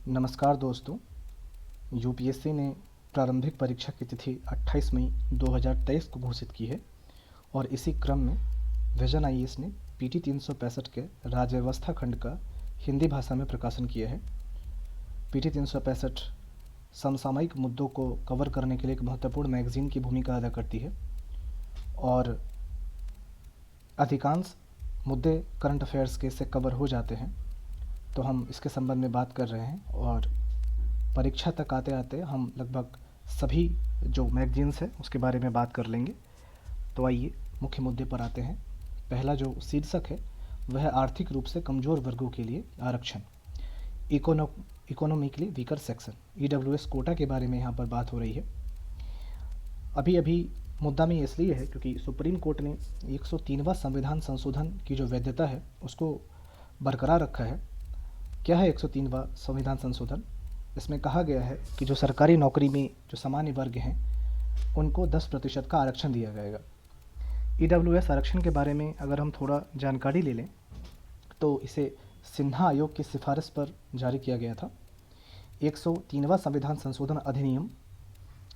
नमस्कार दोस्तों। यूपीएससी ने प्रारंभिक परीक्षा की तिथि 28 मई 2023 को घोषित की है और इसी क्रम में विजन आईएएस ने पीटी 365 के राज्य व्यवस्था खंड का हिंदी भाषा में प्रकाशन किया है। पीटी 365 समसामयिक मुद्दों को कवर करने के लिए एक महत्वपूर्ण मैगजीन की भूमिका अदा करती है और अधिकांश मुद्दे करंट अफेयर्स के से कवर हो जाते हैं। तो हम इसके संबंध में बात कर रहे हैं और परीक्षा तक आते आते हम लगभग सभी जो मैगजीन्स है उसके बारे में बात कर लेंगे। तो आइए मुख्य मुद्दे पर आते हैं। पहला जो शीर्षक है वह आर्थिक रूप से कमज़ोर वर्गों के लिए आरक्षण, economically weaker section, EWS quota के बारे में यहाँ पर बात हो रही है। अभी मुद्दा में इसलिए है क्योंकि सुप्रीम कोर्ट ने 103वां संविधान संशोधन की जो वैधता है उसको बरकरार रखा है। क्या है 103वां संविधान संशोधन? इसमें कहा गया है कि जो सरकारी नौकरी में जो सामान्य वर्ग हैं उनको 10% का आरक्षण दिया जाएगा। ईडब्ल्यूएस आरक्षण के बारे में अगर हम थोड़ा जानकारी ले लें तो इसे सिन्हा आयोग की सिफारिश पर जारी किया गया था। 103वां संविधान संशोधन अधिनियम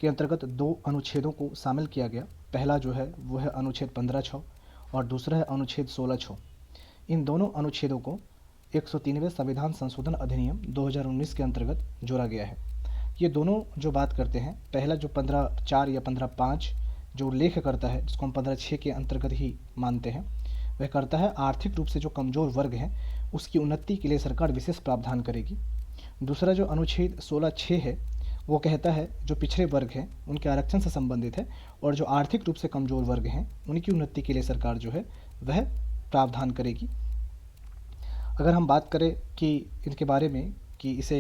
के अंतर्गत 2 अनुच्छेदों को शामिल किया गया। पहला जो है वो है अनुच्छेद 15(6) और दूसरा है अनुच्छेद 16(6). इन दोनों अनुच्छेदों को 103वें संविधान संशोधन अधिनियम 2019 के अंतर्गत जोड़ा गया है। ये दोनों जो बात करते हैं, पहला जो 15(4) या 15(5) जो उल्लेख करता है, जिसको हम 15(6) के अंतर्गत ही मानते हैं, वह करता है आर्थिक रूप से जो कमज़ोर वर्ग हैं उसकी उन्नति के लिए सरकार विशेष प्रावधान करेगी। दूसरा जो अनुच्छेद 16(6) है वो कहता है जो पिछड़े वर्ग हैं उनके आरक्षण से संबंधित है और जो आर्थिक रूप से कमज़ोर वर्ग हैं उनकी उन्नति के लिए सरकार जो है वह प्रावधान करेगी। अगर हम बात करें कि इनके बारे में कि इसे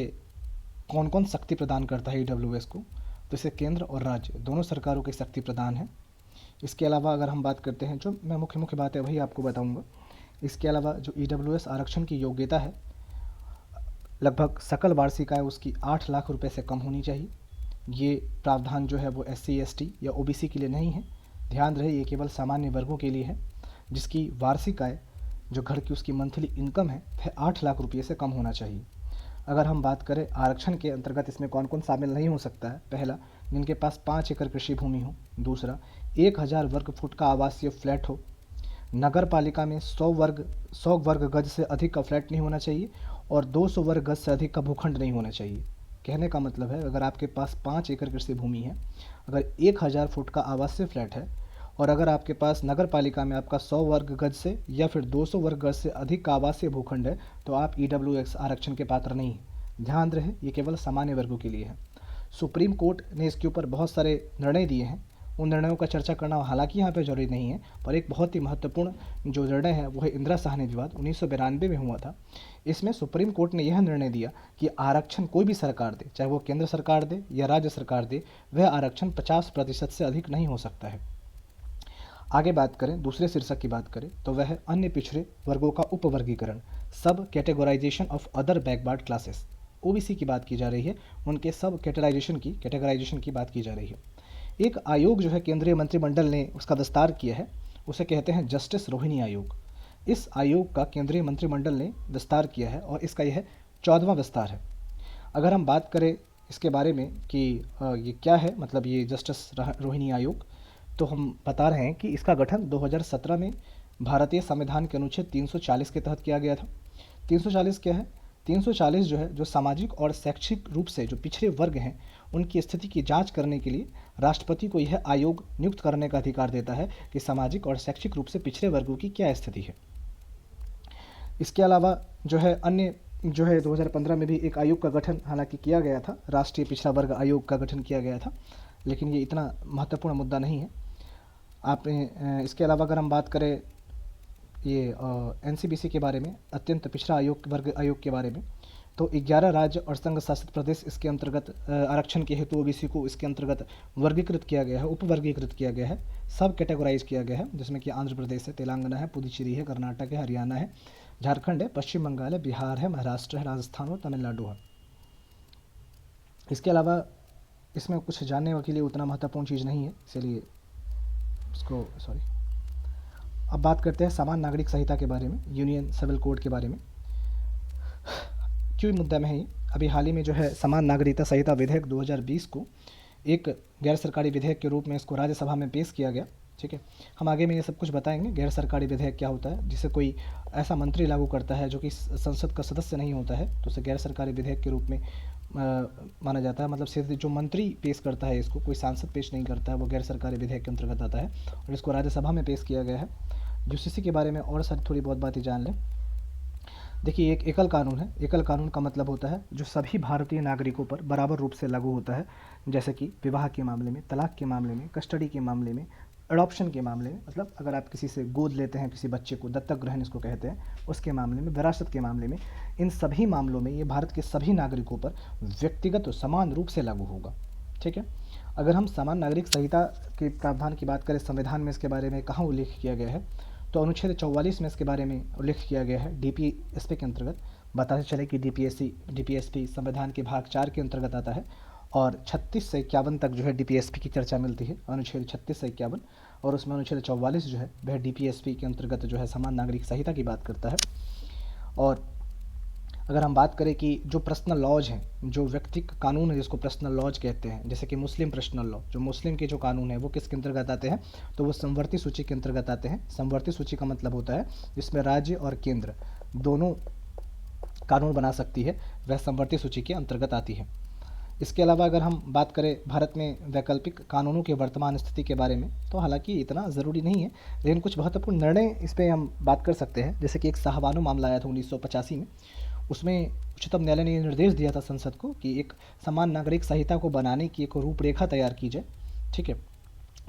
कौन कौन शक्ति प्रदान करता है ईडब्ल्यूएस को, तो इसे केंद्र और राज्य दोनों सरकारों की शक्ति प्रदान है। इसके अलावा अगर हम बात करते हैं, जो मैं मुख्य बात है वही आपको बताऊंगा। इसके अलावा जो ईडब्ल्यूएस आरक्षण की योग्यता है, लगभग सकल वार्षिक आय उसकी 8 लाख रुपए से कम होनी चाहिए। ये प्रावधान जो है वो SC ST या OBC के लिए नहीं है। ध्यान रहे ये केवल सामान्य वर्गों के लिए है जिसकी वार्षिक आय, जो घर की उसकी मंथली इनकम है, वह 8 लाख रुपये से कम होना चाहिए। अगर हम बात करें आरक्षण के अंतर्गत इसमें कौन कौन शामिल नहीं हो सकता है, पहला जिनके पास 5 एकड़ कृषि भूमि हो, दूसरा 1000 वर्ग फुट का आवासीय फ्लैट हो, नगर पालिका में 100 वर्ग गज से अधिक का फ्लैट नहीं होना चाहिए और 200 वर्ग गज से अधिक का भूखंड नहीं होना चाहिए। कहने का मतलब है अगर आपके पास 5 एकड़ कृषि भूमि है, अगर 1000 फुट का आवासीय फ्लैट है और अगर आपके पास नगर पालिका में आपका 100 वर्ग गज से या फिर 200 वर्ग गज से अधिक का आवासीय भूखंड है तो आप ईडब्ल्यूएस आरक्षण के पात्र नहीं हैं। ध्यान रहे ये केवल सामान्य वर्गों के लिए है। सुप्रीम कोर्ट ने इसके ऊपर बहुत सारे निर्णय दिए हैं, उन निर्णयों का चर्चा करना हालांकि यहाँ पे जरूरी नहीं है, पर एक बहुत ही महत्वपूर्ण जो निर्णय है वो है इंदिरा साहनी विवाद 1992 में हुआ था। इसमें सुप्रीम कोर्ट ने यह निर्णय दिया कि आरक्षण कोई भी सरकार दे, चाहे वो केंद्र सरकार दे या राज्य सरकार दे, वह आरक्षण 50% से अधिक नहीं हो सकता है। आगे बात करें, दूसरे शीर्षक की बात करें तो वह है अन्य पिछड़े वर्गों का उपवर्गीकरण, sub categorisation of other backward classes. OBC की बात की जा रही है, उनके सब कैटेगराइजेशन की बात की जा रही है। एक आयोग जो है केंद्रीय मंत्रिमंडल ने उसका विस्तार किया है, उसे कहते हैं जस्टिस रोहिणी आयोग। इस आयोग का केंद्रीय मंत्रिमंडल ने विस्तार किया है और इसका यह 14वां विस्तार है। अगर हम बात करें इसके बारे में कि ये क्या है, मतलब ये जस्टिस रोहिणी आयोग, तो हम बता रहे हैं कि इसका गठन 2017 में भारतीय संविधान के अनुच्छेद 340 के तहत किया गया था। 340 क्या है? 340 जो है जो सामाजिक और शैक्षिक रूप से जो पिछड़े वर्ग हैं उनकी स्थिति की जांच करने के लिए राष्ट्रपति को यह आयोग नियुक्त करने का अधिकार देता है कि सामाजिक और शैक्षिक रूप से पिछड़े वर्गों की क्या स्थिति है। इसके अलावा जो है अन्य जो है 2015 में भी एक आयोग का गठन हालांकि किया गया था, राष्ट्रीय पिछड़ा वर्ग आयोग का गठन किया गया था, लेकिन ये इतना महत्वपूर्ण मुद्दा नहीं है। आपने इसके अलावा अगर हम बात करें ये NCBC के बारे में, अत्यंत पिछड़ा वर्ग आयोग के बारे में, तो 11 राज्य और संघ शासित प्रदेश इसके अंतर्गत आरक्षण के हेतु OBC को इसके अंतर्गत वर्गीकृत किया गया है, उपवर्गीकृत किया गया है, सब कैटेगराइज किया गया है, जिसमें कि आंध्र प्रदेश है, तेलंगाना है, पुदुचेरी है, कर्नाटक है, हरियाणा है, झारखंड है, पश्चिम बंगाल है, बिहार है, महाराष्ट्र है, राजस्थान और तमिलनाडु है। इसके अलावा इसमें कुछ जानने के लिए उतना महत्वपूर्ण चीज़ नहीं है, इसलिए अब बात करते हैं सामान्य नागरिक संहिता के बारे में, यूनियन सिविल कोड के बारे में। क्यों मुद्दा में है ये? अभी हाल ही में जो है समान नागरिकता संहिता विधेयक 2020 को एक गैर सरकारी विधेयक के रूप में इसको राज्यसभा में पेश किया गया। ठीक है, हम आगे में ये सब कुछ बताएंगे गैर सरकारी विधेयक क्या होता है, जिसे कोई ऐसा मंत्री लागू करता है जो कि संसद का सदस्य नहीं होता है तो उसे गैर सरकारी विधेयक के रूप में माना जाता है। मतलब सीधे जो मंत्री पेश करता है इसको, कोई सांसद पेश नहीं करता है, वो गैर सरकारी विधेयक के अंतर्गत आता है और इसको राज्यसभा में पेश किया गया है। यूसीसी के बारे में और सारी थोड़ी बहुत बातें जान लें। देखिए, एक एकल कानून है। एकल कानून का मतलब होता है जो सभी भारतीय नागरिकों पर बराबर रूप से लागू होता है, जैसे कि विवाह के मामले में, तलाक के मामले में, कस्टडी के मामले में, अडॉप्शन के मामले में, मतलब अगर आप किसी से गोद लेते हैं किसी बच्चे को, दत्तक ग्रहण इसको कहते हैं, उसके मामले में, विरासत के मामले में, इन सभी मामलों में ये भारत के सभी नागरिकों पर व्यक्तिगत समान रूप से लागू होगा। ठीक है, अगर हम समान नागरिक संहिता के प्रावधान की बात करें, संविधान में इसके बारे में कहाँ उल्लेख किया गया है, तो अनुच्छेद 44 में इसके बारे में उल्लेख किया गया है। डीपीएसपी के अंतर्गत बताते चले कि डीपीएसपी संविधान के भाग 4 के अंतर्गत आता है और 36 से 51 तक जो है डीपीएसपी की चर्चा मिलती है, अनुच्छेद 36 से 51, और उसमें अनुच्छेद 44 जो है वह डीपीएसपी के अंतर्गत जो है समान नागरिक संहिता की बात करता है। और अगर हम बात करें कि जो पर्सनल लॉज हैं, जो व्यक्तिक कानून है जिसको पर्सनल लॉज कहते हैं, जैसे कि मुस्लिम पर्सनल लॉ, जो मुस्लिम के जो कानून है वो किसके अंतर्गत आते हैं, तो वो समवर्ती सूची के अंतर्गत आते हैं। समवर्ती सूची का मतलब होता है जिसमें राज्य और केंद्र दोनों कानून बना सकती है, वह समवर्ती सूची के अंतर्गत आती है। इसके अलावा अगर हम बात करें भारत में वैकल्पिक कानूनों के वर्तमान स्थिति के बारे में, तो हालांकि इतना ज़रूरी नहीं है, लेकिन कुछ महत्वपूर्ण निर्णय इस पर हम बात कर सकते हैं। जैसे कि एक शाहबानो मामला आया था 1985 में, उसमें उच्चतम न्यायालय ने निर्देश दिया था संसद को कि एक समान नागरिक संहिता को बनाने की एक रूपरेखा तैयार की जाए। ठीक है,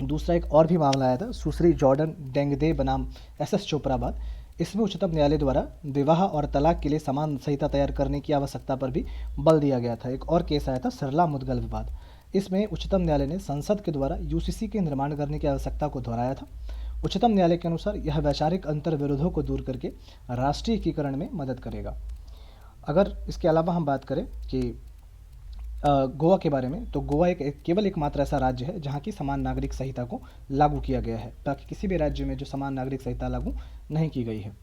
दूसरा एक और भी मामला आया था सुश्री जॉर्डन डेंगदे बनाम एसएस चोपड़ाबाद। इसमें उच्चतम न्यायालय द्वारा विवाह और तलाक के लिए समान संहिता तैयार करने की आवश्यकता पर भी बल दिया गया था। एक और केस आया था सरला मुदगल विवाद। इसमें उच्चतम न्यायालय ने संसद के द्वारा यूसीसी के निर्माण करने की आवश्यकता को दोहराया था। उच्चतम न्यायालय के अनुसार यह वैचारिक अंतर विरोधों को दूर करके राष्ट्रीय एकीकरण में मदद करेगा। अगर इसके अलावा हम बात करें कि गोवा के बारे में, तो गोवा केवल एकमात्र ऐसा राज्य है जहाँ की समान नागरिक संहिता को लागू किया गया है, बाकी किसी भी राज्य में जो समान नागरिक संहिता लागू नहीं की गई है।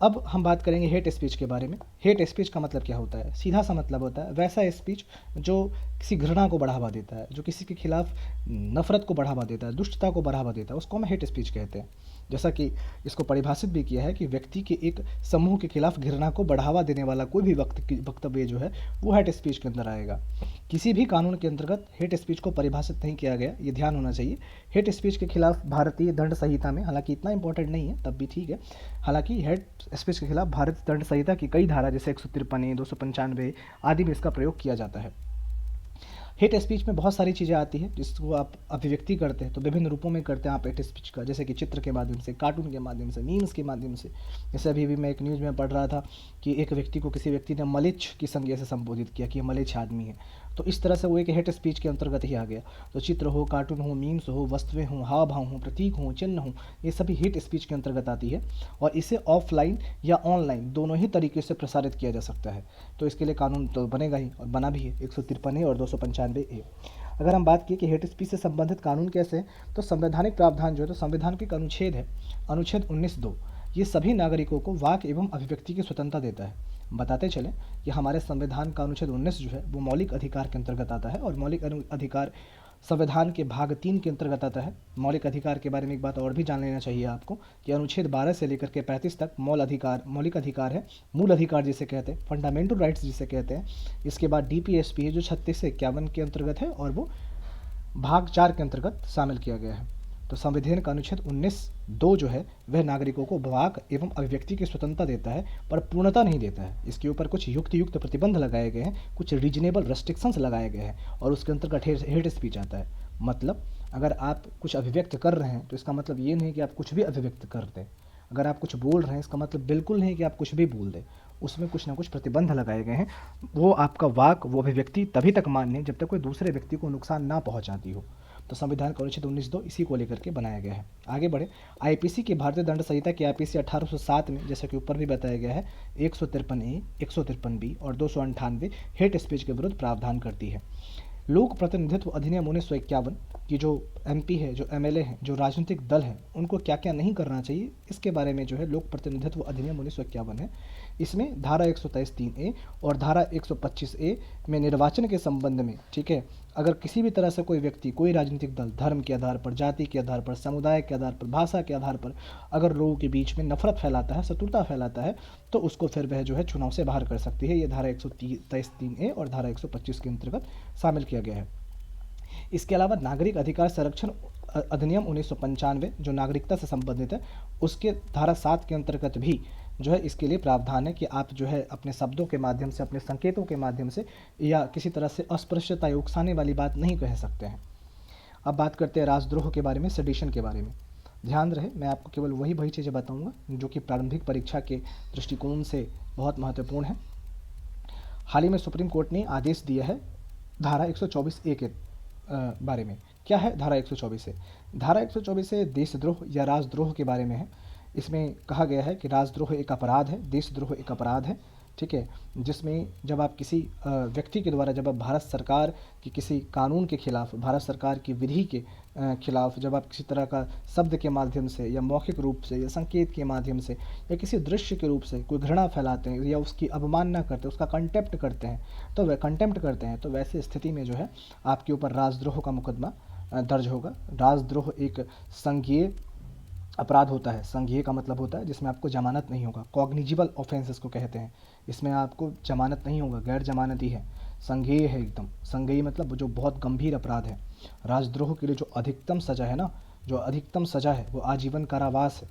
अब हम बात करेंगे हेट स्पीच के बारे में। हेट स्पीच का मतलब क्या होता है? सीधा सा मतलब होता है वैसा स्पीच जो किसी घृणा को बढ़ावा देता है, जो किसी के खिलाफ नफरत को बढ़ावा देता है, दुष्टता को बढ़ावा देता है, उसको हम हेट स्पीच कहते हैं। जैसा कि इसको परिभाषित भी किया है कि व्यक्ति के एक समूह के खिलाफ घृणा को बढ़ावा देने वाला कोई भी वक्तव्य जो है वो हेट स्पीच के अंदर आएगा। किसी भी कानून के अंतर्गत हेट स्पीच को परिभाषित नहीं किया गया, ये ध्यान होना चाहिए। हेट स्पीच के खिलाफ भारतीय दंड संहिता में, हालांकि इतना इंपॉर्टेंट नहीं है तब भी ठीक है, हालांकि हेट स्पीच के खिलाफ भारतीय दंड संहिता की कई धारा जैसे 153, 295 आदि में इसका प्रयोग किया जाता है। हेट स्पीच में बहुत सारी चीज़ें आती हैं जिसको आप अभिव्यक्ति करते हैं, तो विभिन्न रूपों में करते हैं आप हेट स्पीच का, जैसे कि चित्र के माध्यम से, कार्टून के माध्यम से, मीम्स के माध्यम से। जैसे अभी भी मैं एक न्यूज़ में पढ़ रहा था कि एक व्यक्ति को किसी व्यक्ति ने मलिच की संज्ञा से संबोधित किया कि ये मलिच आदमी है, तो इस तरह से वो एक हेट स्पीच के अंतर्गत ही आ गया। तो चित्र हो, कार्टून हो, मीम्स हो, वस्तुएं हों, हाव भाव हों, प्रतीक हों, चिन्ह हों, ये सभी हेट स्पीच के अंतर्गत आती है और इसे ऑफलाइन या ऑनलाइन दोनों ही तरीके से प्रसारित किया जा सकता है। तो इसके लिए कानून तो बनेगा ही और बना भी है, 153A और 295A। अगर हम बात की कि हेट स्पीच से संबंधित कानून कैसे हैं, तो संवैधानिक प्रावधान जो है, तो संविधान का एक अनुच्छेद है, अनुच्छेद 19(2), ये सभी नागरिकों को वाक एवं अभिव्यक्ति की स्वतंत्रता देता है। बताते चलें कि हमारे संविधान का अनुच्छेद 19 जो है वो मौलिक अधिकार के अंतर्गत आता है और मौलिक अधिकार संविधान के भाग 3 के अंतर्गत आता है। मौलिक अधिकार के बारे में एक बात और भी जान लेना चाहिए आपको कि अनुच्छेद 12 से लेकर के 35 तक मौलिक अधिकार है, मूल अधिकार जिसे कहते हैं, फंडामेंटल राइट्स जिसे कहते हैं। इसके बाद डीपीएसपी है जो 36 से 51 के अंतर्गत है और वो भाग 4 के अंतर्गत शामिल किया गया है। तो संविधान का अनुच्छेद 19(2) जो है वह नागरिकों को वाक एवं अभिव्यक्ति की स्वतंत्रता देता है पर पूर्णता नहीं देता है। इसके ऊपर कुछ युक्त प्रतिबंध लगाए गए हैं, कुछ रीजनेबल रेस्ट्रिक्शंस लगाए गए हैं और उसके अंतर्गत हेट स्पीच आता है। मतलब अगर आप कुछ अभिव्यक्त कर रहे हैं तो इसका मतलब ये नहीं कि आप कुछ भी अभिव्यक्त कर दें। अगर आप कुछ बोल रहे हैं इसका मतलब बिल्कुल नहीं कि आप कुछ भी बोल दें, उसमें कुछ ना कुछ प्रतिबंध लगाए गए हैं। वो आपका वाक, वो अभिव्यक्ति तभी तक मान्य है जब तक कोई दूसरे व्यक्ति को नुकसान ना पहुंचाती हो। तो संविधान का अनुच्छेद 19(2) इसी को लेकर के बनाया गया है। आगे बढ़े, आईपीसी की भारतीय दंड संहिता की आईपीसी 1807 में, जैसे कि ऊपर भी बताया गया है, 153A, 153B और 298 हेट स्पीच के विरुद्ध प्रावधान करती है। लोक प्रतिनिधित्व अधिनियम 1951 की कि जो एमपी है, जो एमएलए हैं, जो राजनीतिक दल हैं, उनको क्या क्या नहीं करना चाहिए, इसके बारे में जो है लोक प्रतिनिधित्व अधिनियम 1951 है। इसमें धारा 123(3)A और धारा 125A में निर्वाचन के संबंध में, ठीक है, अगर किसी भी तरह से कोई व्यक्ति, कोई राजनीतिक दल धर्म के आधार पर, जाति के आधार पर, समुदाय के आधार पर, भाषा के आधार पर अगर लोगों के बीच में नफरत फैलाता है, शत्रुता फैलाता है, तो उसको फिर वह जो है चुनाव से बाहर कर सकती है। ये धारा 123(3)A और धारा 125 के अंतर्गत शामिल किया गया है। इसके अलावा नागरिक अधिकार संरक्षण अधिनियम 1995 जो नागरिकता से संबंधित है, उसके धारा 7 के अंतर्गत भी जो है इसके लिए प्रावधान है कि आप जो है अपने शब्दों के माध्यम से, अपने संकेतों के माध्यम से या किसी तरह से अस्पृश्यता या उकसाने वाली बात नहीं कह सकते हैं। अब बात करते हैं राजद्रोह के बारे में, सेडिशन के बारे में। ध्यान रहे, मैं आपको केवल वही चीज़ें बताऊंगा जो कि प्रारंभिक परीक्षा के दृष्टिकोण से बहुत महत्वपूर्ण है। हाल ही में सुप्रीम कोर्ट ने आदेश दिया है धारा 124A के बारे में। क्या है धारा 124 से? धारा 124 से देशद्रोह या राजद्रोह के बारे में है। इसमें कहा गया है कि राजद्रोह एक अपराध है, देशद्रोह एक अपराध है, ठीक है, जिसमें जब आप किसी व्यक्ति के द्वारा, जब आप भारत सरकार की किसी कानून के खिलाफ, भारत सरकार की विधि के खिलाफ जब आप किसी तरह का शब्द के माध्यम से या मौखिक रूप से या संकेत के माध्यम से या किसी दृश्य के रूप से कोई घृणा फैलाते हैं या उसकी अवमानना करते हैं, उसका कंटेम्प्ट करते हैं, तो वह कंटेम्प्ट करते हैं, तो वैसे स्थिति में जो है आपके ऊपर राजद्रोह का मुकदमा दर्ज होगा। राजद्रोह एक संज्ञेय अपराध होता है। संज्ञेय का मतलब होता है जिसमें आपको जमानत नहीं होगा, कॉग्निजिबल ऑफेंसेस को कहते हैं। इसमें आपको जमानत नहीं होगा, गैर जमानती है, संज्ञेय है एकदम। संज्ञेय मतलब जो बहुत गंभीर अपराध है। राजद्रोह के लिए जो अधिकतम सज़ा है ना, जो अधिकतम सज़ा है वो आजीवन कारावास है।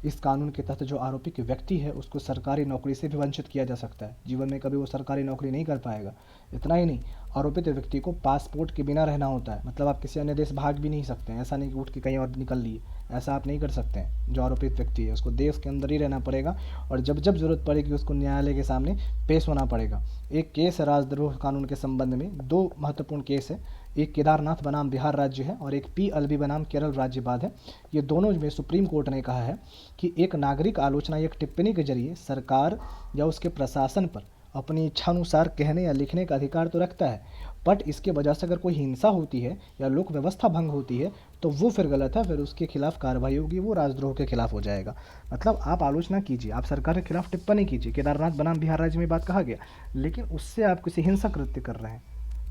इस कानून के तहत जो आरोपी व्यक्ति है उसको सरकारी नौकरी से भी वंचित किया जा सकता है। जीवन में कभी वो सरकारी नौकरी नहीं कर पाएगा। इतना ही नहीं, आरोपित व्यक्ति को पासपोर्ट के बिना रहना होता है, मतलब आप किसी अन्य देश भाग भी नहीं सकते हैं। ऐसा नहीं कि उठ के कहीं और निकल लिए, ऐसा आप नहीं कर सकते हैं। जो आरोपित व्यक्ति है उसको देश के अंदर ही रहना पड़ेगा और जब जब जरूरत पड़ेगी उसको न्यायालय के सामने पेश होना पड़ेगा। एक केस है राजद्रोह कानून के संबंध में, दो महत्वपूर्ण केस है। एक केदारनाथ बनाम बिहार राज्य है और एक PLB बनाम केरल राज्य बाद है। ये दोनों में सुप्रीम कोर्ट ने कहा है कि एक नागरिक आलोचना, एक टिप्पणी के जरिए सरकार या उसके प्रशासन पर अपनी इच्छानुसार कहने या लिखने का अधिकार तो रखता है, बट इसके वजह से अगर कोई हिंसा होती है या लोक व्यवस्था भंग होती है तो वो फिर गलत है, फिर उसके खिलाफ कार्रवाई होगी, वो राजद्रोह के खिलाफ हो जाएगा। मतलब आप आलोचना कीजिए, आप सरकार के खिलाफ टिप्पणी कीजिए, केदारनाथ बनाम बिहार राज्य में बात कहा गया, लेकिन उससे आप किसी हिंसक कृत्य कर रहे हैं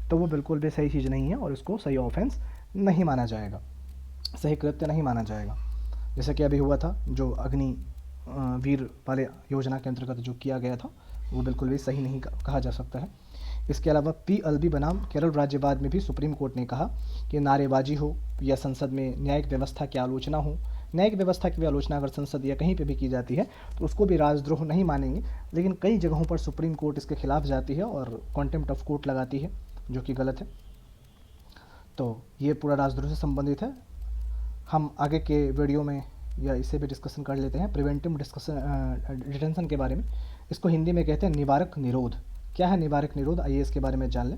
तो वो बिल्कुल भी सही चीज़ नहीं है और उसको सही ऑफेंस नहीं माना जाएगा, सही कृत्य नहीं माना जाएगा। जैसे कि अभी हुआ था जो अग्नि वीर वाले योजना के अंतर्गत जो किया गया था, वो बिल्कुल भी सही नहीं कहा जा सकता है। इसके अलावा PLB बनाम केरल राज्यवाद में भी सुप्रीम कोर्ट ने कहा कि नारेबाजी हो या संसद में न्यायिक व्यवस्था की आलोचना हो, न्यायिक व्यवस्था की भी आलोचना अगर संसद या कहीं पे भी की जाती है तो उसको भी राजद्रोह नहीं मानेंगे। लेकिन कई जगहों पर सुप्रीम कोर्ट इसके खिलाफ जाती है और कॉन्टेम्प्ट ऑफ कोर्ट लगाती है, जो कि गलत है। तो ये पूरा राजद्रोह से संबंधित है। हम आगे के वीडियो में या इससे भी डिस्कशन कर लेते हैं प्रिवेंटिव डिटेंशन के बारे में। इसको हिंदी में कहते हैं निवारक निरोध। क्या है निवारक निरोध, आइए इसके बारे में जान लें।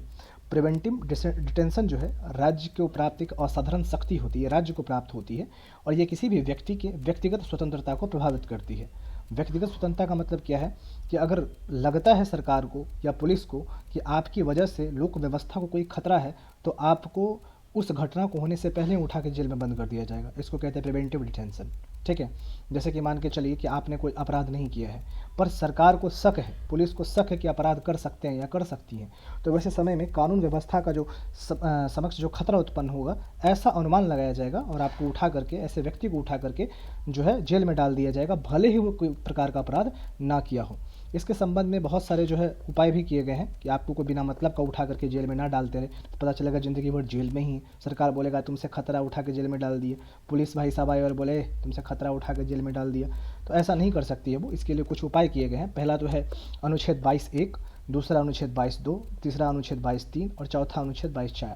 प्रिवेंटिव डिटेंशन जो है राज्य को प्राप्त एक असाधारण शक्ति होती है, राज्य को प्राप्त होती है और ये किसी भी व्यक्ति के व्यक्तिगत स्वतंत्रता को प्रभावित करती है। व्यक्तिगत स्वतंत्रता का मतलब क्या है कि अगर लगता है सरकार को या पुलिस को कि आपकी वजह से लोक व्यवस्था को कोई खतरा है तो आपको उस घटना को होने से पहले उठा के जेल में बंद कर दिया जाएगा। इसको कहते हैं प्रिवेंटिव डिटेंशन, ठीक है। जैसे कि मान के चलिए कि आपने कोई अपराध नहीं किया है पर सरकार को शक है, पुलिस को शक है कि अपराध कर सकते हैं या कर सकती हैं, तो वैसे समय में कानून व्यवस्था का जो समक्ष जो खतरा उत्पन्न होगा ऐसा अनुमान लगाया जाएगा और आपको उठा करके, ऐसे व्यक्ति को उठा करके जो है जेल में डाल दिया जाएगा, भले ही वो कोई प्रकार का अपराध ना किया हो। इसके संबंध में बहुत सारे जो है उपाय भी किए गए हैं कि आपको कोई बिना मतलब का उठा करके जेल में ना डालते रहे, तो पता चलेगा ज़िंदगी भर जेल में ही। सरकार बोलेगा तुमसे खतरा, उठा के जेल में डाल दिए। पुलिस भाई साहब आए और बोले तुमसे खतरा, उठा के जेल में डाल दिया, तो ऐसा नहीं कर सकती है वो। इसके लिए कुछ उपाय किए गए हैं। पहला तो है अनुच्छेद 22(1), दूसरा अनुच्छेद 22(2), तीसरा अनुच्छेद 22(3) और चौथा अनुच्छेद 22(4).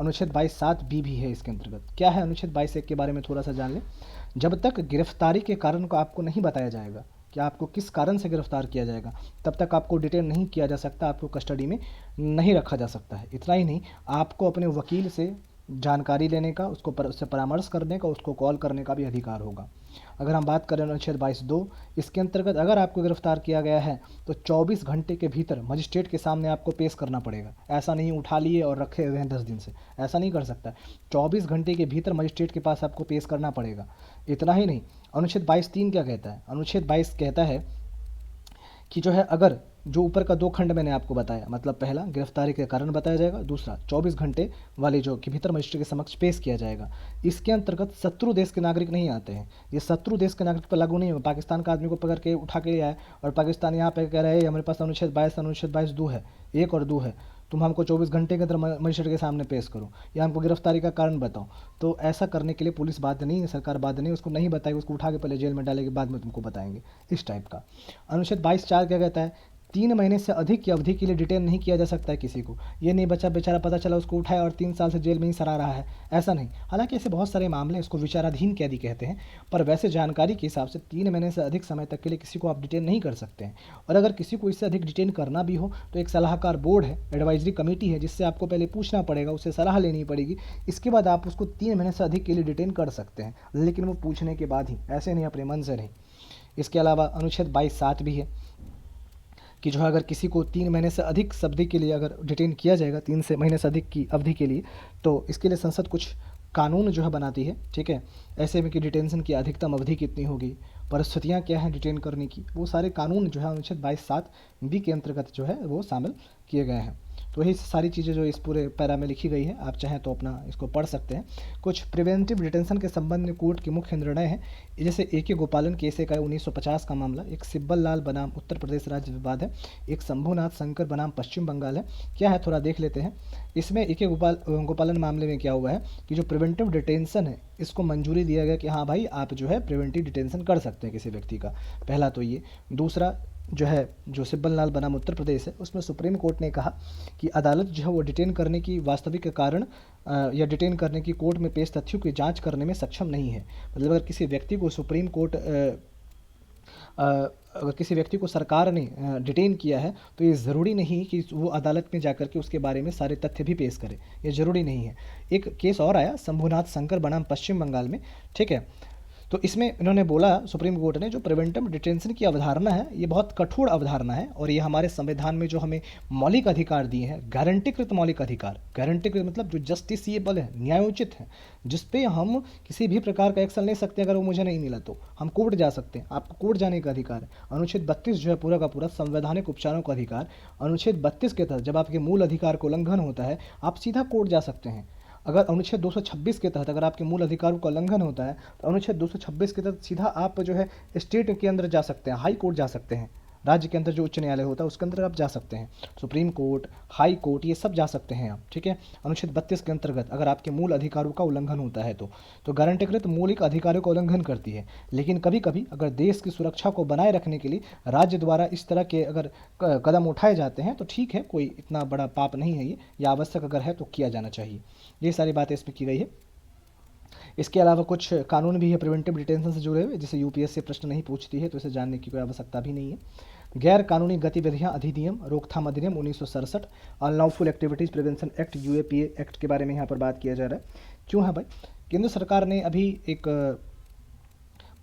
अनुच्छेद 22(7)B भी है इसके अंतर्गत। क्या है अनुच्छेद 22(1) के बारे में थोड़ा सा जान लें। जब तक गिरफ्तारी के कारण को आपको नहीं बताया जाएगा कि आपको किस कारण से गिरफ्तार किया जाएगा, तब तक आपको डिटेन नहीं किया जा सकता, आपको कस्टडी में नहीं रखा जा सकता है। इतना ही नहीं, आपको अपने वकील से जानकारी लेने का, उससे परामर्श करने का, उसको कॉल करने का भी अधिकार होगा। अगर हम बात करें अनुच्छेद 22(2), इसके अंतर्गत अगर आपको गिरफ्तार किया गया है तो 24 घंटे के भीतर मजिस्ट्रेट के सामने आपको पेश करना पड़ेगा। ऐसा नहीं उठा लिए और रखे हुए हैं 10 दिन से, ऐसा नहीं कर सकता। 24 घंटे के भीतर मजिस्ट्रेट के पास आपको पेश करना पड़ेगा। इतना ही नहीं, अनुच्छेद 22(3) क्या कहता है? अनुच्छेद 22 कहता है कि जो है, अगर जो ऊपर का 2 खंड मैंने आपको बताया, मतलब पहला गिरफ्तारी के कारण बताया जाएगा, दूसरा 24 घंटे वाले जो कि भीतर मजिस्ट्रेट के समक्ष पेश किया जाएगा, इसके अंतर्गत शत्रु देश के नागरिक नहीं आते हैं। ये शत्रु देश के नागरिक पर लागू नहीं होगा। पाकिस्तान का आदमी को पकड़ के उठा के ले आए और पाकिस्तान यहाँ पे कह रहे हैं हमारे पास अनुच्छेद 22(2) है, 1 और 2 है, तुम हमको 24 घंटे के अंदर मजिस्ट्रेट के सामने पेश करो या हमको गिरफ्तारी का कारण बताओ, तो ऐसा करने के लिए पुलिस बाध्य नहीं है, सरकार बाध्य नहीं है। उसको नहीं बताएगी, उसको उठा के पहले जेल में डालेगी, बाद में तुमको बताएंगे, इस टाइप का। अनुच्छेद 22(4) क्या कहता है? 3 महीने से अधिक की अवधि के लिए डिटेन नहीं किया जा सकता है किसी को। ये नहीं बच्चा बेचारा पता चला उसको उठाया और 3 साल से जेल में ही सड़ा रहा है, ऐसा नहीं। हालांकि ऐसे बहुत सारे मामले, इसको विचाराधीन कैदी कहते हैं, पर वैसे जानकारी के हिसाब से 3 महीने से अधिक समय तक के लिए किसी को आप डिटेन नहीं कर सकते हैं। और अगर किसी को इससे अधिक डिटेन करना भी हो तो एक सलाहकार बोर्ड है, एडवाइजरी कमेटी है, जिससे आपको पहले पूछना पड़ेगा, उससे सलाह लेनी पड़ेगी, इसके बाद आप उसको 3 महीने से अधिक के लिए डिटेन कर सकते हैं, लेकिन वो पूछने के बाद ही, ऐसे नहीं अपने मन से नहीं। इसके अलावा अनुच्छेद 22(7) भी है कि जो है, अगर किसी को 3 महीने से अधिक अवधि के लिए अगर डिटेन किया जाएगा, 3 से महीने से अधिक की अवधि के लिए, तो इसके लिए संसद कुछ कानून जो है बनाती है, ठीक है। ऐसे में कि डिटेंशन की अधिकतम अवधि कितनी होगी, परिस्थितियाँ क्या हैं डिटेन करने की, वो सारे कानून जो है अनुच्छेद 22(7) के अंतर्गत जो है वो शामिल किए गए हैं। तो यही सारी चीज़ें जो इस पूरे पैरा में लिखी गई है, आप चाहें तो अपना इसको पढ़ सकते हैं। कुछ प्रिवेंटिव डिटेंशन के संबंध में कोर्ट के मुख्य निर्णय हैं, जैसे AK गोपालन केस का 1950 का मामला, एक सिब्बल लाल बनाम उत्तर प्रदेश राज्य विवाद है, एक शंभुनाथ शंकर बनाम पश्चिम बंगाल है। क्या है, थोड़ा देख लेते हैं। इसमें AK गोपालन मामले में क्या हुआ है कि जो प्रिवेंटिव डिटेंशन है, इसको मंजूरी दिया गया कि हाँ भाई, आप जो है प्रिवेंटिव डिटेंशन कर सकते हैं किसी व्यक्ति का। पहला तो ये। दूसरा जो है, जो सिब्बल लाल बनाम उत्तर प्रदेश है, उसमें सुप्रीम कोर्ट ने कहा कि अदालत जो है वो डिटेन करने की वास्तविक कारण या डिटेन करने की कोर्ट में पेश तथ्यों की जांच करने में सक्षम नहीं है। मतलब अगर किसी व्यक्ति को सुप्रीम कोर्ट अगर किसी व्यक्ति को सरकार ने डिटेन किया है, तो ये ज़रूरी नहीं कि वो अदालत में जाकर के उसके बारे में सारे तथ्य भी पेश करे, ये ज़रूरी नहीं है। एक केस और आया शंभुनाथ शंकर बनाम पश्चिम बंगाल में, ठीक है। तो इसमें इन्होंने बोला, सुप्रीम कोर्ट ने, जो प्रिवेंटिव डिटेंशन की अवधारणा है, ये बहुत कठोर अवधारणा है और ये हमारे संविधान में जो हमें मौलिक अधिकार दिए हैं, गारंटीकृत मौलिक अधिकार, गारंटीकृत मतलब जो जस्टिसिएबल है, न्यायोचित है, जिस पे हम किसी भी प्रकार का एक्शन ले सकते हैं। अगर वो मुझे नहीं मिला तो हम कोर्ट जा सकते हैं, आपको कोर्ट जाने का अधिकार है। अनुच्छेद 32 जो है पूरा का पूरा संवैधानिक उपचारों का अधिकार। अनुच्छेद 32 के तहत जब आपके मूल अधिकार को उल्लंघन होता है, आप सीधा कोर्ट जा सकते हैं। अगर अनुच्छेद 226 के तहत अगर आपके मूल अधिकारों का उल्लंघन होता है, तो अनुच्छेद 226 के तहत सीधा आप जो है स्टेट के अंदर जा सकते हैं, हाई कोर्ट जा सकते हैं। राज्य के अंदर जो उच्च न्यायालय होता है उसके अंदर आप जा सकते हैं, सुप्रीम कोर्ट, हाई कोर्ट, ये सब जा सकते हैं आप, ठीक है। अनुच्छेद 32 के अंतर्गत अगर आपके मूल अधिकारों का उल्लंघन होता है तो गारंटीकृत मौलिक अधिकारों का उल्लंघन करती है। लेकिन कभी कभी अगर देश की सुरक्षा को बनाए रखने के लिए राज्य द्वारा इस तरह के अगर कदम उठाए जाते हैं तो ठीक है, कोई इतना बड़ा पाप नहीं है ये, या आवश्यक अगर है तो किया जाना चाहिए। ये सारी बातें इसमें की गई है। इसके अलावा कुछ कानून भी है प्रिवेंटिव डिटेंशन से जुड़े हुए, जिसे यूपीएससी प्रश्न नहीं पूछती है, तो इसे जानने की कोई आवश्यकता भी नहीं है। गैर कानूनी गतिविधियां अधिनियम, रोकथाम अधिनियम 1967, unlawful activities prevention act, UAPA act के बारे में यहाँ पर बात किया जा रहा है। क्यों है भाई? केंद्र सरकार ने अभी एक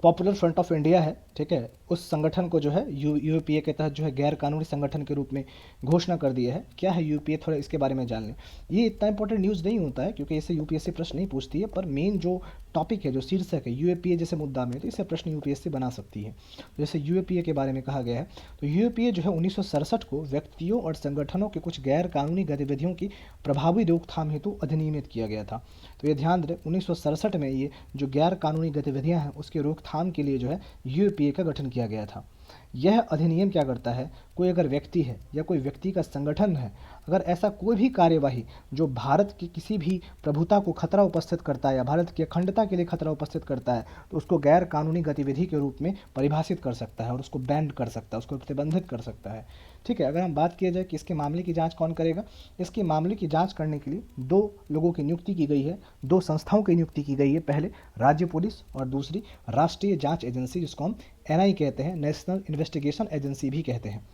पॉपुलर फ्रंट ऑफ इंडिया है, ठीक है, उस संगठन को जो है यूपीए के तहत जो है गैर कानूनी संगठन के रूप में घोषणा कर दिया है। क्या है यूपीए, थोड़ा इसके बारे में जान लें। ये इतना इंपॉर्टेंट न्यूज़ नहीं होता है क्योंकि इसे यूपीएससी प्रश्न नहीं पूछती है, पर मेन जो टॉपिक है, जो शीर्षक है यूएपीए जैसे मुद्दा में, तो इसे प्रश्न यूपीएससी बना सकती है। जैसे यूएपीए के बारे में कहा गया है, तो यूएपीए जो है 1967 को व्यक्तियों और संगठनों के कुछ गैर कानूनी गतिविधियों की प्रभावी रोकथाम हेतु अधिनियमित किया गया था। तो ये ध्यान दें, 1967 में ये जो गैर कानूनी गतिविधियां हैं उसके रोकथाम के लिए जो है यूएपीए का गठन किया गया था। यह अधिनियम क्या करता है, कोई अगर व्यक्ति है या कोई व्यक्ति का संगठन है, अगर ऐसा कोई भी कार्यवाही जो भारत की किसी भी प्रभुता को खतरा उपस्थित करता है या भारत की अखंडता के लिए खतरा उपस्थित करता है, तो उसको गैर कानूनी गतिविधि के रूप में परिभाषित कर सकता है और उसको बैन कर सकता है, उसको प्रतिबंधित कर सकता है, ठीक है। अगर हम बात किया जाए कि इसके मामले की जांच कौन करेगा, इसके मामले की जांच करने के लिए 2 लोगों की नियुक्ति की गई है, 2 संस्थाओं की नियुक्ति की गई है। पहले राज्य पुलिस और दूसरी राष्ट्रीय जांच एजेंसी, जिसको हम एनआई कहते हैं, नेशनल इन्वेस्टिगेशन एजेंसी भी कहते हैं।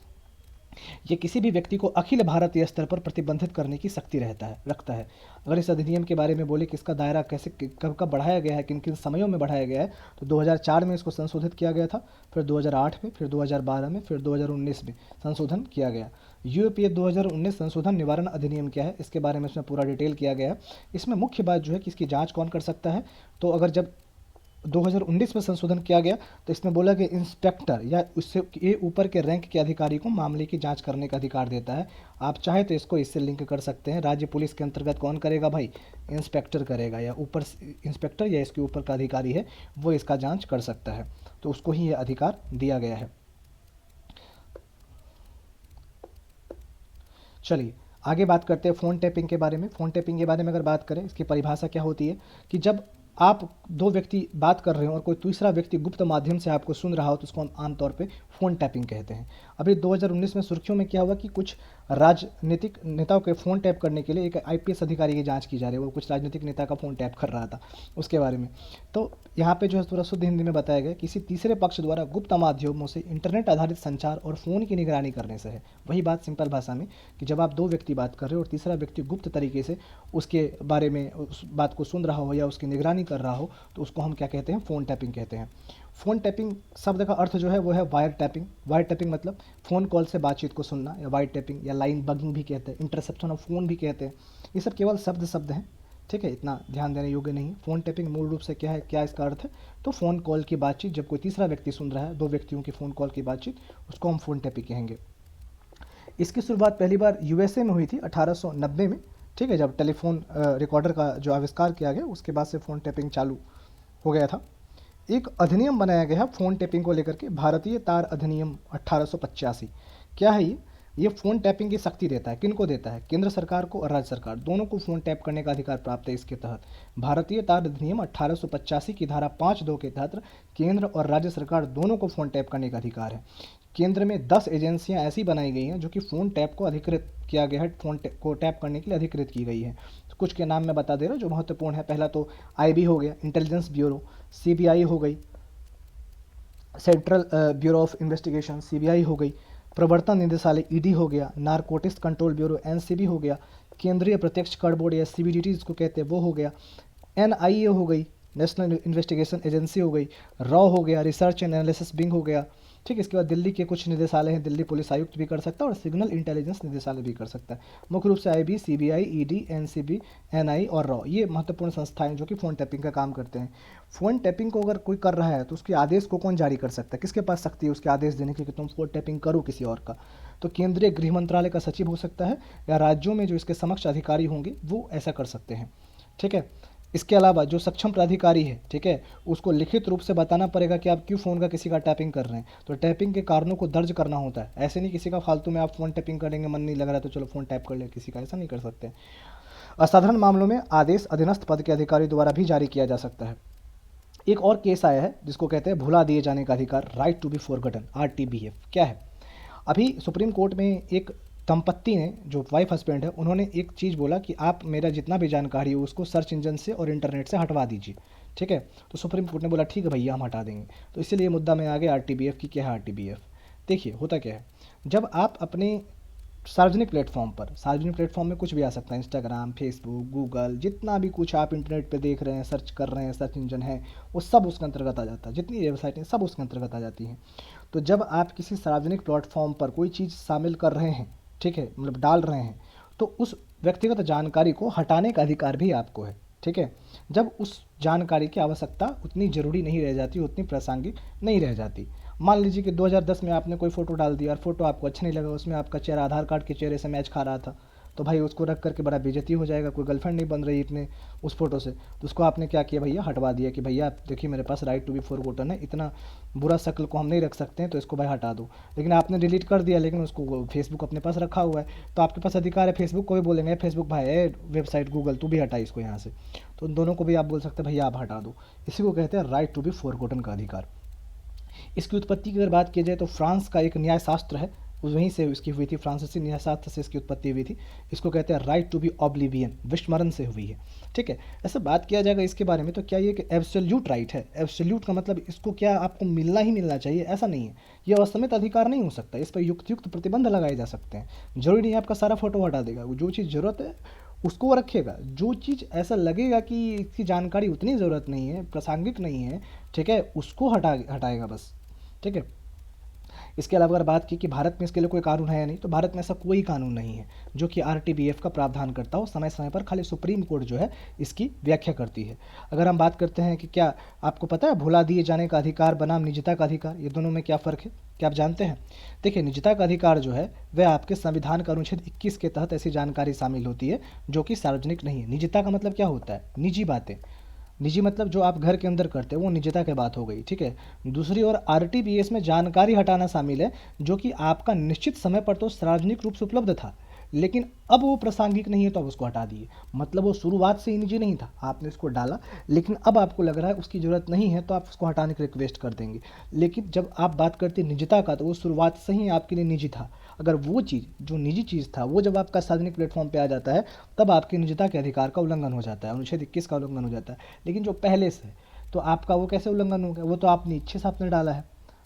ये किसी भी व्यक्ति को अखिल भारतीय स्तर पर प्रतिबंधित करने की शक्ति रखता है। अगर इस अधिनियम के बारे में बोले कि इसका दायरा कैसे कब कब बढ़ाया गया है, किन किन समयों में बढ़ाया गया है, तो 2004 में इसको संशोधित किया गया था, फिर 2008 में, फिर 2012 में, फिर 2019 में संशोधन किया गया। यूएपीए 2019 संशोधन निवारण अधिनियम क्या है, इसके बारे में इसमें पूरा डिटेल किया गया है। इसमें मुख्य बात जो है कि इसकी जाँच कौन कर सकता है, तो अगर जब 2019 में संशोधन किया गया तो इसमें बोला कि इंस्पेक्टर या उससे ये ऊपर के रैंक के अधिकारी को मामले की जांच करने का अधिकार देता है। आप चाहे तो इसको इससे लिंक कर सकते हैं। राज्य पुलिस के अंतर्गत कौन करेगा भाई, इंस्पेक्टर करेगा, या ऊपर इंस्पेक्टर या इसके ऊपर का अधिकारी है वो इसका जांच कर सकता है, तो उसको ही ये अधिकार दिया गया है। चलिए आगे बात करते हैं फ़ोन टैपिंग के बारे में। फ़ोन टैपिंग के बारे में अगर बात करें, इसकी परिभाषा क्या होती है कि जब आप दो व्यक्ति बात कर रहे हो और कोई तीसरा व्यक्ति गुप्त माध्यम से आपको सुन रहा हो तो उसको हम आमतौर पे फ़ोन टैपिंग कहते हैं। अभी 2019 में सुर्खियों में क्या हुआ कि कुछ राजनीतिक नेताओं के फ़ोन टैप करने के लिए एक आईपीएस अधिकारी की जांच की जा रही है। वो कुछ राजनीतिक नेता का फ़ोन टैप कर रहा था, उसके बारे में। तो यहाँ पे जो है थोड़ा शुद्ध हिंदी में बताया गया, किसी तीसरे पक्ष द्वारा गुप्त माध्यमों से इंटरनेट आधारित संचार और फ़ोन की निगरानी करने से है। वही बात सिंपल भाषा में कि जब आप दो व्यक्ति बात कर रहे हो और तीसरा व्यक्ति गुप्त तरीके से उसके बारे में उस बात को सुन रहा हो या उसकी निगरानी कर रहा हो, तो उसको हम क्या कहते हैं, फ़ोन टैपिंग कहते हैं। फ़ोन टैपिंग शब्द का अर्थ जो है वो है वायर टैपिंग। वायर टैपिंग मतलब फ़ोन कॉल से बातचीत को सुनना, या वायर टैपिंग या लाइन बगिंग भी कहते हैं, इंटरसेप्शन ऑफ फ़ोन भी कहते हैं। ये सब केवल शब्द हैं, ठीक है, इतना ध्यान देने योग्य नहीं। फ़ोन टैपिंग मूल रूप से क्या है, क्या इसका अर्थ है, तो फ़ोन कॉल की बातचीत जब कोई तीसरा व्यक्ति सुन रहा है, दो व्यक्तियों की फ़ोन कॉल की बातचीत, उसको हम फ़ोन टैपिंग कहेंगे। इसकी शुरुआत पहली बार यूएसए में हुई थी 1890 में, ठीक है, जब टेलीफोन रिकॉर्डर का जो आविष्कार किया गया उसके बाद से फ़ोन टैपिंग चालू हो गया था। एक अधिनियम बनाया गया है फ़ोन टैपिंग को लेकर के, भारतीय तार अधिनियम 1885। क्या है ये फ़ोन टैपिंग की शक्ति देता है। किन को देता है, केंद्र सरकार को और राज्य सरकार दोनों को फ़ोन टैप करने का अधिकार प्राप्त है। इसके तहत भारतीय तार अधिनियम 1885 की धारा 5(2) के तहत केंद्र और राज्य सरकार दोनों को फ़ोन टैप करने का अधिकार है। केंद्र में 10 एजेंसियां ऐसी बनाई गई हैं जो कि फ़ोन टैप को अधिकृत किया गया है, फ़ोन को टैप करने के लिए अधिकृत की गई है। तो कुछ के नाम मैं बता दे रहा हूँ जो महत्वपूर्ण है। पहला तो आईबी हो गया, इंटेलिजेंस ब्यूरो, सीबीआई हो गई, central bureau of investigation CBI हो गई, प्रवर्तन निदेशालय ईडी हो गया, नारकोटिक्स कंट्रोल ब्यूरो एनसीबी हो गया, केंद्रीय प्रत्यक्ष कर बोर्ड या सीबीडीटी जिसको कहते हैं वो हो गया, एनआईए हो गई, नेशनल इन्वेस्टिगेशन एजेंसी हो गई, रॉ हो गया, रिसर्च एंड एनालिसिस विंग हो गया, ठीक है। इसके बाद दिल्ली के कुछ निदेशालय हैं, दिल्ली पुलिस आयुक्त भी कर सकता है और सिग्नल इंटेलिजेंस निदेशालय भी कर सकता है। मुख्य रूप से IB, CBI, ED, NCB, NI और रॉ, ये महत्वपूर्ण संस्थाएं जो कि फ़ोन टैपिंग का काम करते हैं। फ़ोन टैपिंग को अगर कोई कर रहा है तो उसके आदेश को कौन जारी कर सकता है, किसके पास शक्ति है उसके आदेश देने की कि तुम फ़ोन टैपिंग करो किसी और का, तो केंद्रीय गृह मंत्रालय का सचिव हो सकता है, या राज्यों में जो इसके समक्ष अधिकारी होंगे वो ऐसा कर सकते हैं, ठीक है। इसके अलावा जो सक्षम प्राधिकारी है, ठीक है, उसको लिखित रूप से बताना पड़ेगा कि आप क्यों फ़ोन का किसी का टैपिंग कर रहे हैं। तो टैपिंग के कारणों को दर्ज करना होता है। ऐसे नहीं किसी का फालतू में आप फ़ोन टैपिंग करेंगे, मन नहीं लग रहा है तो चलो फ़ोन टैप कर ले किसी का, ऐसा नहीं कर सकते। असाधारण मामलों में आदेश अधीनस्थ पद के अधिकारी द्वारा भी जारी किया जा सकता है। एक और केस आया है जिसको कहते हैं भुला दिए जाने का अधिकार, राइट टू बी फॉरगॉटन, आरटीबीएफ। क्या है, अभी सुप्रीम कोर्ट में एक दंपत्ति ने, जो वाइफ हस्बैंड है, उन्होंने एक चीज़ बोला कि आप मेरा जितना भी जानकारी हो उसको सर्च इंजन से और इंटरनेट से हटवा दीजिए, ठीक है। तो सुप्रीम कोर्ट ने बोला ठीक है भैया हम हटा देंगे। तो इसीलिए मुद्दा में आ गया आरटीबीएफ की। क्या है आरटीबीएफ, देखिए होता क्या है, जब आप अपने सार्वजनिक प्लेटफॉर्म में कुछ भी आ सकता है, इंस्टाग्राम, फेसबुक, गूगल, जितना भी कुछ आप इंटरनेट पे देख रहे हैं, सर्च कर रहे हैं, सर्च इंजन है, वो सब उसके अंतर्गत आ जाता है। जितनी वेबसाइटें सब उसके अंतर्गत आ जाती हैं। तो जब आप किसी सार्वजनिक प्लेटफॉर्म पर कोई चीज़ शामिल कर रहे हैं, ठीक है, मतलब डाल रहे हैं, तो उस व्यक्तिगत जानकारी को हटाने का अधिकार भी आपको है, ठीक है। जब उस जानकारी की आवश्यकता उतनी ज़रूरी नहीं रह जाती, उतनी प्रासंगिक नहीं रह जाती। मान लीजिए कि 2010 में आपने कोई फ़ोटो डाल दिया और फ़ोटो आपको अच्छा नहीं लगा, उसमें आपका चेहरा आधार कार्ड के चेहरे से मैच खा रहा था, तो भाई उसको रख करके बड़ा बेइज्जती हो जाएगा। कोई गर्लफ्रेंड नहीं बन रही इतने उस फोटो से, तो उसको आपने क्या किया भैया, हटवा दिया कि भैया आप देखिए मेरे पास राइट टू बी फॉरगॉटन है, इतना बुरा शक्ल को हम नहीं रख सकते हैं, तो इसको भाई हटा दो। लेकिन आपने डिलीट कर दिया, लेकिन उसको फेसबुक अपने पास रखा हुआ है, तो आपके पास अधिकार है फेसबुक को भी बोलेंगे फेसबुक भाई वेबसाइट गूगल तू भी हटा इसको यहाँ से, तो उन दोनों को भी आप बोल सकते हैं भैया आप हटा दो। इसी को कहते हैं राइट टू बी फॉरगॉटन का अधिकार। इसकी उत्पत्ति की अगर बात की जाए तो फ्रांस का एक न्याय शास्त्र है वहीं से इसकी हुई थी, फ्रांसीसी न्यायशास्त्र से इसकी उत्पत्ति हुई थी। इसको कहते हैं राइट टू बी ऑब्लिवियन, विस्मरण से हुई है। ठीक है, ऐसे बात किया जाएगा इसके बारे में तो क्या ये कि एब्सोल्यूट राइट है? एब्सोल्यूट का मतलब इसको क्या आपको मिलना ही मिलना चाहिए? ऐसा नहीं है, ये असमित अधिकार नहीं हो सकता। इस पर युक्त प्रतिबंध लगाए जा सकते हैं। जरूरी नहीं आपका सारा फोटो हटा देगा, जो चीज़ ज़रूरत है उसको वो रखेगा। जो चीज़ ऐसा लगेगा कि इसकी जानकारी उतनी ज़रूरत नहीं है, प्रासंगिक नहीं है, ठीक है, उसको हटाएगा बस। ठीक है, इसके अलावा अगर बात की कि भारत में इसके लिए कोई कानून है या नहीं, तो भारत में ऐसा कोई कानून नहीं है जो कि आरटीबीएफ का प्रावधान करता हो। समय समय पर खाली सुप्रीम कोर्ट जो है इसकी व्याख्या करती है। अगर हम बात करते हैं कि क्या आपको पता है भुला दिए जाने का अधिकार बनाम निजता का अधिकार, ये दोनों में क्या फ़र्क है, क्या आप जानते हैं? देखिए, निजता का अधिकार जो है वह आपके संविधान का अनुच्छेद 21 के तहत ऐसी जानकारी शामिल होती है जो कि सार्वजनिक नहीं है। निजता का मतलब क्या होता है? निजी बातें। निजी मतलब जो आप घर के अंदर करते हैं वो निजता की बात हो गई। ठीक है, दूसरी ओर आरटीपीएस में जानकारी हटाना शामिल है जो कि आपका निश्चित समय पर तो सार्वजनिक रूप से उपलब्ध था, लेकिन अब वो प्रासंगिक नहीं है तो आप उसको हटा दिए। मतलब वो शुरुआत से ही निजी नहीं था, आपने इसको डाला, लेकिन अब आपको लग रहा है उसकी ज़रूरत नहीं है तो आप उसको हटाने की रिक्वेस्ट कर देंगे। लेकिन जब आप बात करते हैं निजता का, तो वो शुरुआत से ही आपके लिए निजी था। अगर वो चीज़ जो निजी चीज़ था वो जब आपका सार्वजनिक प्लेटफॉर्म पे आ जाता है, तब आपकी निजता के अधिकार का उल्लंघन हो जाता है, अनुच्छेद 21 का उल्लंघन हो जाता है। लेकिन जो पहले से, तो आपका वो कैसे उल्लंघन हो गया? वो तो आपने इच्छे से आपने डाला है।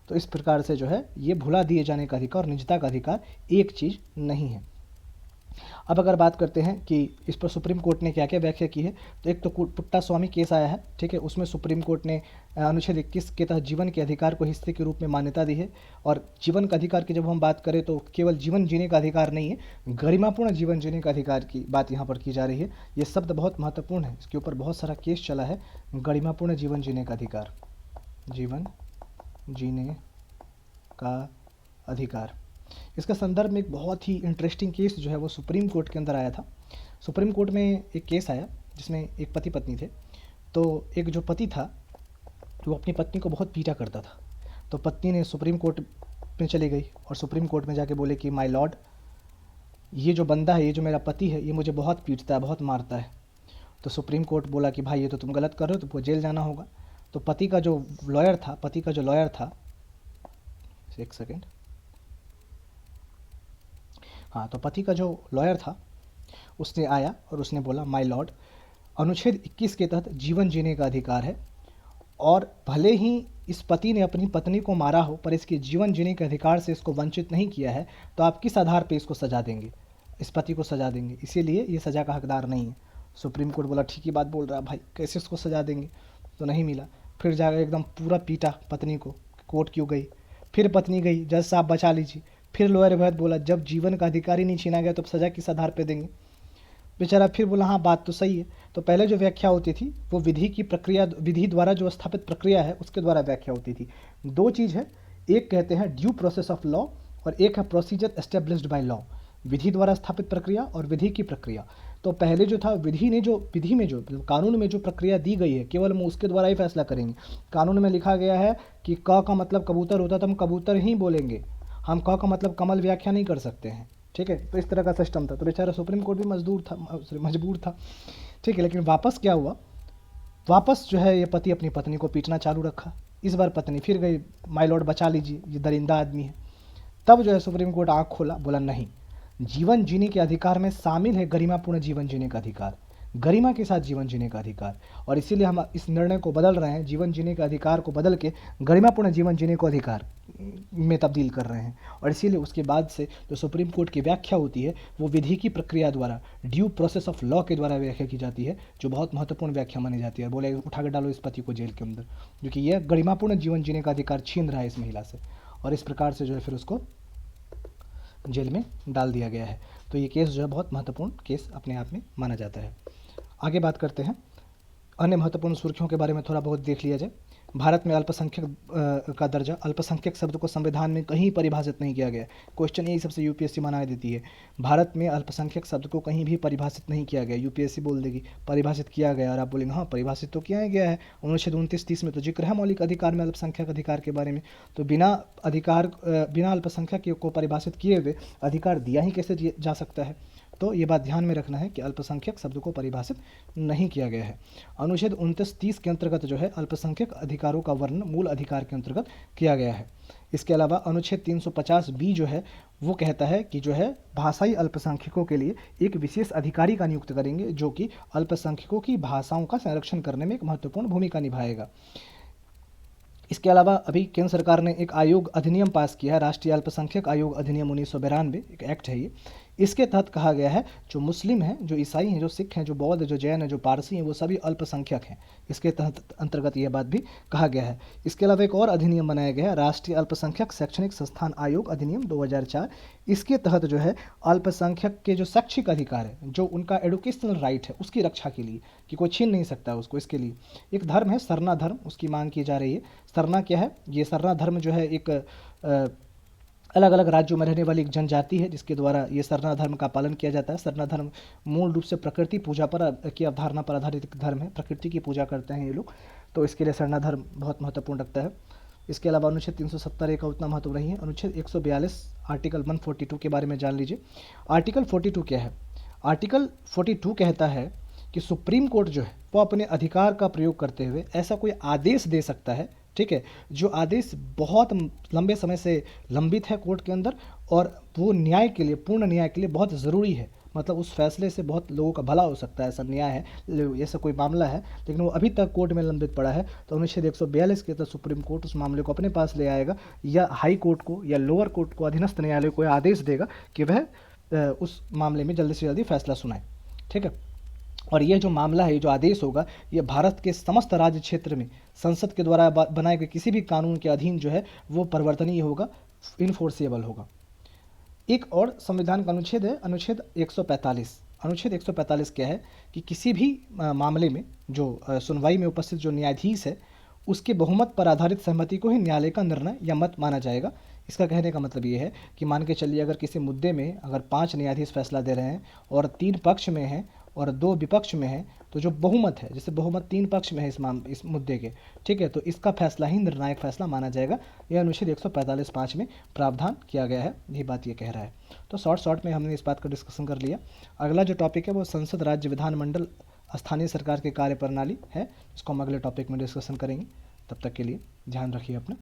तो इस प्रकार से जो है ये भुला दिए जाने का अधिकार और निजता का अधिकार एक चीज़ नहीं है। अब अगर बात करते हैं कि इस पर सुप्रीम कोर्ट ने क्या क्या व्याख्या की है, तो एक तो पुट्टा स्वामी केस आया है। ठीक है, उसमें सुप्रीम कोर्ट ने अनुच्छेद 21 के तहत जीवन के अधिकार को हिस्से के रूप में मान्यता दी है। और जीवन का अधिकार की जब हम बात करें तो केवल जीवन जीने का अधिकार नहीं है, गरिमापूर्ण जीवन जीने का अधिकार की बात यहाँ पर की जा रही है। ये शब्द बहुत महत्वपूर्ण है, इसके ऊपर बहुत सारा केस चला है। गरिमापूर्ण जीवन जीने का अधिकार, जीवन जीने का अधिकार, इसका संदर्भ में एक बहुत ही इंटरेस्टिंग केस जो है वो सुप्रीम कोर्ट के अंदर आया था। सुप्रीम कोर्ट में एक केस आया जिसमें एक पति पत्नी थे। तो एक जो पति था वो अपनी पत्नी को बहुत पीटा करता था। तो पत्नी ने सुप्रीम कोर्ट में चली गई और सुप्रीम कोर्ट में जाके बोले कि माय लॉर्ड, ये जो बंदा है, ये जो मेरा पति है, ये मुझे बहुत पीटता है, बहुत मारता है। तो सुप्रीम कोर्ट बोला कि भाई ये तो तुम गलत कर रहे हो, तुमको जेल जाना होगा। तो पति का जो लॉयर था, एक सेकेंड, हाँ, तो पति का जो लॉयर था उसने आया और उसने बोला माय लॉर्ड, अनुच्छेद 21 के तहत जीवन जीने का अधिकार है, और भले ही इस पति ने अपनी पत्नी को मारा हो पर इसके जीवन जीने के अधिकार से इसको वंचित नहीं किया है, तो आप किस आधार पर इसको सजा देंगे, इस पति को सजा देंगे, इसीलिए ये सज़ा का हकदार नहीं है। सुप्रीम कोर्ट बोला ठीक ही बात बोल रहा है भाई, कैसे उसको सजा देंगे? तो नहीं मिला। फिर जाकर एकदम पूरा पीटा पत्नी को, कोर्ट क्यों गई। फिर पत्नी गई, जज साहब बचा लीजिए। फिर लॉयर भैद बोला जब जीवन का अधिकार ही नहीं छीना गया तो सज़ा किस आधार पे देंगे? बेचारा फिर बोला हाँ बात तो सही है। तो पहले जो व्याख्या होती थी वो विधि की प्रक्रिया, विधि द्वारा जो स्थापित प्रक्रिया है उसके द्वारा व्याख्या होती थी। दो चीज़ है, एक कहते हैं ड्यू प्रोसेस ऑफ लॉ और एक है प्रोसीजर एस्टेब्लिश्ड बाय लॉ। विधि द्वारा स्थापित प्रक्रिया और विधि की प्रक्रिया। तो पहले जो था विधि में जो कानून में जो प्रक्रिया दी गई है केवल हम उसके द्वारा ही फैसला करेंगे। कानून में लिखा गया है कि क का मतलब कबूतर होता तो हम कबूतर ही बोलेंगे, हम क का मतलब कमल व्याख्या नहीं कर सकते हैं। ठीक है, तो इस तरह का सिस्टम था। तो बेचारा सुप्रीम कोर्ट भी मजबूर था। ठीक है, लेकिन वापस क्या हुआ, वापस जो है ये पति अपनी पत्नी को पीटना चालू रखा। इस बार पत्नी फिर गई, माय लॉर्ड बचा लीजिए, ये दरिंदा आदमी है। तब जो है सुप्रीम कोर्ट आँख खोला, बोला नहीं, जीवन जीने के अधिकार में शामिल है गरिमापूर्ण जीवन जीने का अधिकार, गरिमा के साथ जीवन जीने का अधिकार। और इसीलिए हम इस निर्णय को बदल रहे हैं, जीवन जीने के अधिकार को बदल के गरिमापूर्ण जीवन जीने को अधिकार में तब्दील कर रहे हैं। और इसीलिए उसके बाद से जो सुप्रीम कोर्ट की व्याख्या होती है वो विधि की प्रक्रिया द्वारा, ड्यू प्रोसेस ऑफ लॉ के द्वारा व्याख्या की जाती है, जो बहुत महत्वपूर्ण व्याख्या मानी जाती है। बोले उठा के डालो इस पति को जेल के अंदर, क्योंकि यह गरिमापूर्ण जीवन जीने का अधिकार छीन रहा है इस महिला से। और इस प्रकार से जो है फिर उसको जेल में डाल दिया गया है। तो ये केस जो है बहुत महत्वपूर्ण केस अपने आप में माना जाता है। आगे बात करते हैं, अन्य महत्वपूर्ण सुर्खियों के बारे में थोड़ा बहुत देख लिया जाए। भारत में अल्पसंख्यक का दर्जा, अल्पसंख्यक शब्द को संविधान में कहीं परिभाषित नहीं किया गया। क्वेश्चन यही सबसे यूपीएससी बना देती है, भारत में अल्पसंख्यक शब्द को कहीं भी परिभाषित नहीं किया गया। यूपीएससी बोल देगी परिभाषित किया गया, और आप बोलेंगे हाँ परिभाषित तो किया ही गया है, अनुच्छेद 29-30 में तो जिक्र है मौलिक अधिकार में अल्पसंख्यक अधिकार के बारे में। तो बिना अल्पसंख्यक को परिभाषित किए हुए अधिकार दिया ही कैसे जा सकता है? तो ये बात ध्यान में रखना है कि अल्पसंख्यक शब्द को परिभाषित नहीं किया गया है। अनुच्छेद 29-30 के अंतर्गत जो है अल्पसंख्यक अधिकारों का वर्णन मूल अधिकार के अंतर्गत किया गया है। इसके अलावा अनुच्छेद 350 जो है वो कहता है कि जो है भाषाई अल्पसंख्यकों के लिए एक विशेष अधिकारी का नियुक्त करेंगे जो कि अल्पसंख्यकों की भाषाओं का संरक्षण करने में एक महत्वपूर्ण भूमिका निभाएगा। इसके अलावा अभी केंद्र सरकार ने एक आयोग अधिनियम पास किया है, राष्ट्रीय अल्पसंख्यक आयोग अधिनियम 1992, एक एक्ट है ये। इसके तहत कहा गया है जो मुस्लिम हैं, जो ईसाई हैं, जो सिख हैं, जो बौद्ध, जो जैन हैं, जो पारसी हैं, वो सभी अल्पसंख्यक हैं। इसके तहत अंतर्गत यह बात भी कहा गया है। इसके अलावा एक और अधिनियम बनाया गया है, राष्ट्रीय अल्पसंख्यक शैक्षणिक संस्थान आयोग अधिनियम 2004। इसके तहत जो है अल्पसंख्यक के जो शैक्षिक अधिकार है, जो उनका एडुकेशनल राइट है, उसकी रक्षा के लिए कि कोई छीन नहीं सकता उसको, इसके लिए एक धर्म है सरना धर्म, उसकी मांग की जा रही है। सरना क्या है? ये सरना धर्म जो है एक अलग अलग राज्यों में रहने वाली एक जनजाति है जिसके द्वारा ये सरना धर्म का पालन किया जाता है। सरना धर्म मूल रूप से प्रकृति पूजा पर की अवधारणा पर आधारित एक धर्म है, प्रकृति की पूजा करते हैं ये लोग, तो इसके लिए सरना धर्म बहुत महत्वपूर्ण रखता है। इसके अलावा अनुच्छेद 370 का उतना महत्व नहीं है। अनुच्छेद 142 आर्टिकल 142 के बारे में जान लीजिए। आर्टिकल 42 क्या है? आर्टिकल 42 कहता है कि सुप्रीम कोर्ट जो है वो अपने अधिकार का प्रयोग करते हुए ऐसा कोई आदेश दे सकता है, ठीक है, जो आदेश बहुत लंबे समय से लंबित है कोर्ट के अंदर और वो न्याय के लिए, पूर्ण न्याय के लिए बहुत ज़रूरी है। मतलब उस फैसले से बहुत लोगों का भला हो सकता है, ऐसा न्याय है, ऐसा कोई मामला है, लेकिन वो अभी तक कोर्ट में लंबित पड़ा है, तो अनुच्छेद 142 के तहत सुप्रीम कोर्ट उस मामले को अपने पास ले आएगा या हाई कोर्ट को या लोअर कोर्ट को, अधीनस्थ न्यायालय को आदेश देगा कि वह उस मामले में जल्दी से जल्दी फैसला सुनाए, ठीक है। और ये जो मामला है, ये जो आदेश होगा, ये भारत के समस्त राज्य क्षेत्र में संसद के द्वारा बनाए गए किसी भी कानून के अधीन जो है वो परिवर्तनीय होगा, इन्फोर्सेबल होगा। एक और संविधान का अनुच्छेद है, अनुच्छेद 145। अनुच्छेद 145 क्या है कि किसी भी मामले में जो सुनवाई में उपस्थित जो न्यायाधीश है उसके बहुमत पर आधारित सहमति को ही न्यायालय का निर्णय या मत माना जाएगा। इसका कहने का मतलब ये है कि मान के चलिए अगर किसी मुद्दे में अगर 5 न्यायाधीश फैसला दे रहे हैं और 3 पक्ष में हैं और 2 विपक्ष में है, तो जो बहुमत है, जैसे बहुमत 3 पक्ष में है इस मुद्दे के, ठीक है, तो इसका फैसला ही निर्णायक फैसला माना जाएगा। यह अनुच्छेद 145(5) में प्रावधान किया गया है, ये बात ये कह रहा है। तो शॉर्ट में हमने इस बात का डिस्कशन कर लिया। अगला जो टॉपिक है वो संसद, राज्य, विधानमंडल, स्थानीय सरकार की कार्यप्रणाली है, इसको हम अगले टॉपिक में डिस्कशन करेंगे। तब तक के लिए ध्यान रखिए अपना।